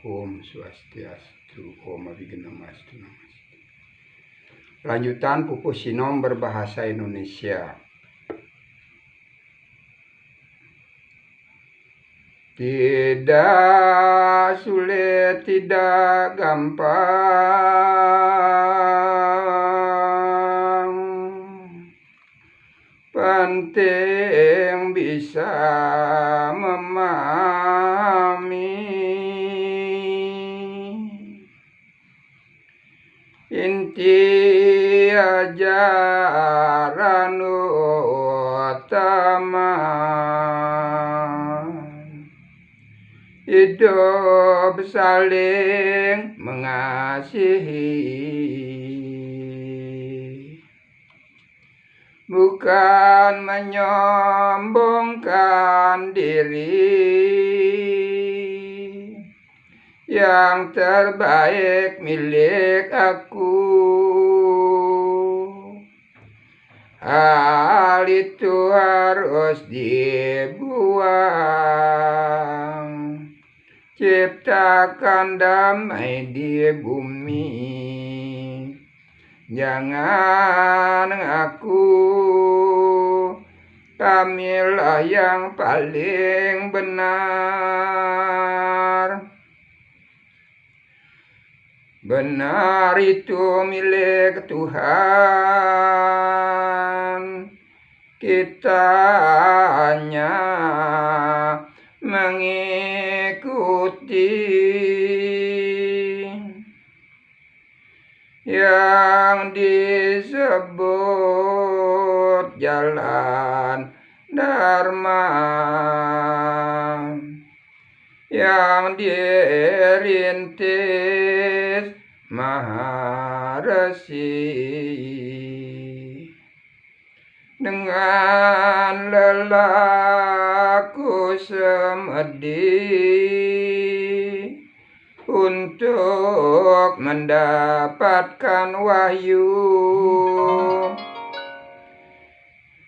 Om Swastiastu, Om Abhidhammastu Namaste. Lanjutan Pupus Sinom berbahasa Indonesia. Tidak sulit, tidak gampang, penting bisa memahami inti ajaran utama. Hidup saling mengasihi, bukan menyombongkan diri. Yang terbaik milik aku, hal itu harus dibuang. Ciptakan damai di bumi, jangan aku, kamilah yang paling benar. Benar itu milik Tuhan, kita hanya mengikuti yang disebut jalan Dharma, yang dirintis Maharesi. Dengan lelaku semedi untuk mendapatkan wahyu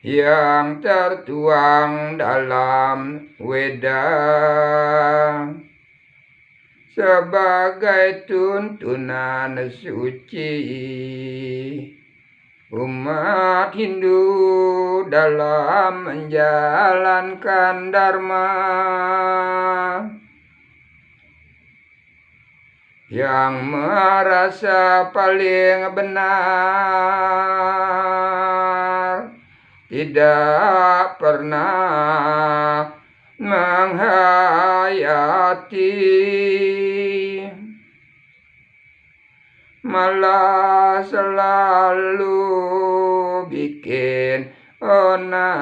yang tertuang dalam Weda sebagai tuntunan suci umat Hindu dalam menjalankan Dharma. Yang merasa paling benar tidak pernah menghayati, malah selalu bikin onar,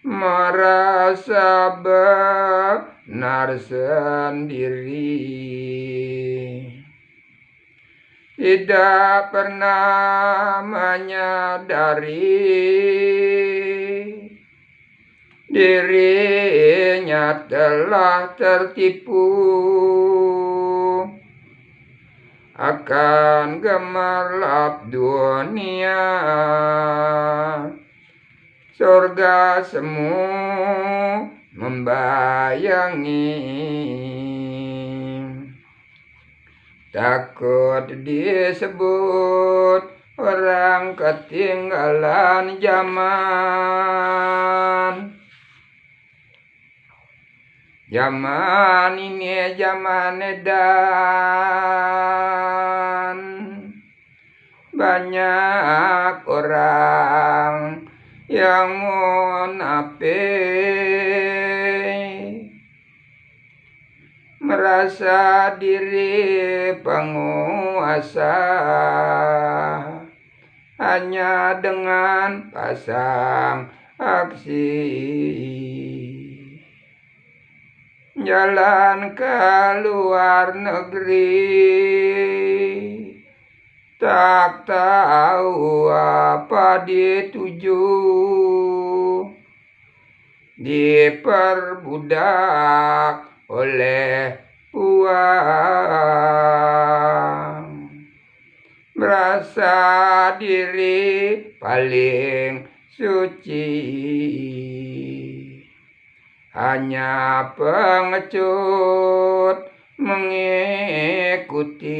merasa benar sendiri, tidak pernah menyadari dirinya telah tertipu akan gemerlap dunia. Surga semu membayangi, takut disebut orang ketinggalan zaman. Zaman ini zaman edan, banyak orang yang munafik, merasa diri penguasa hanya dengan pasang aksi. Jalan ke luar negeri, tak tahu apa dituju, diperbudak oleh uang, merasa diri paling suci. hanya pengecut, mengikuti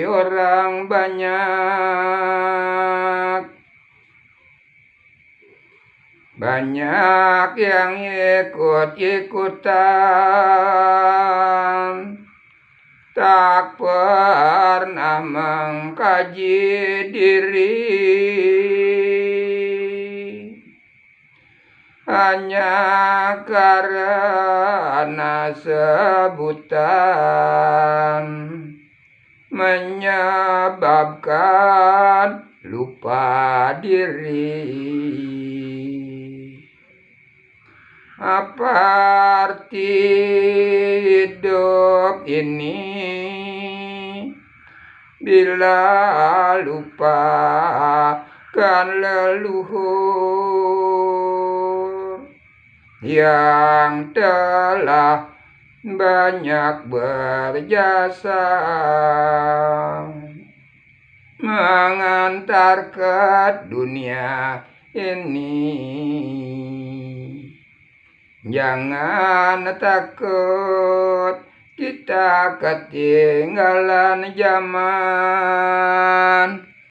orang banyak. Banyak yang ikut-ikutan, tak pernah mengkaji diri, hanya karena sebutan menyebabkan lupa diri. Apa arti hidup ini bila lupakan leluhur yang telah banyak berjasa mengantar ke dunia ini. Jangan takut, kita ketinggalan zaman.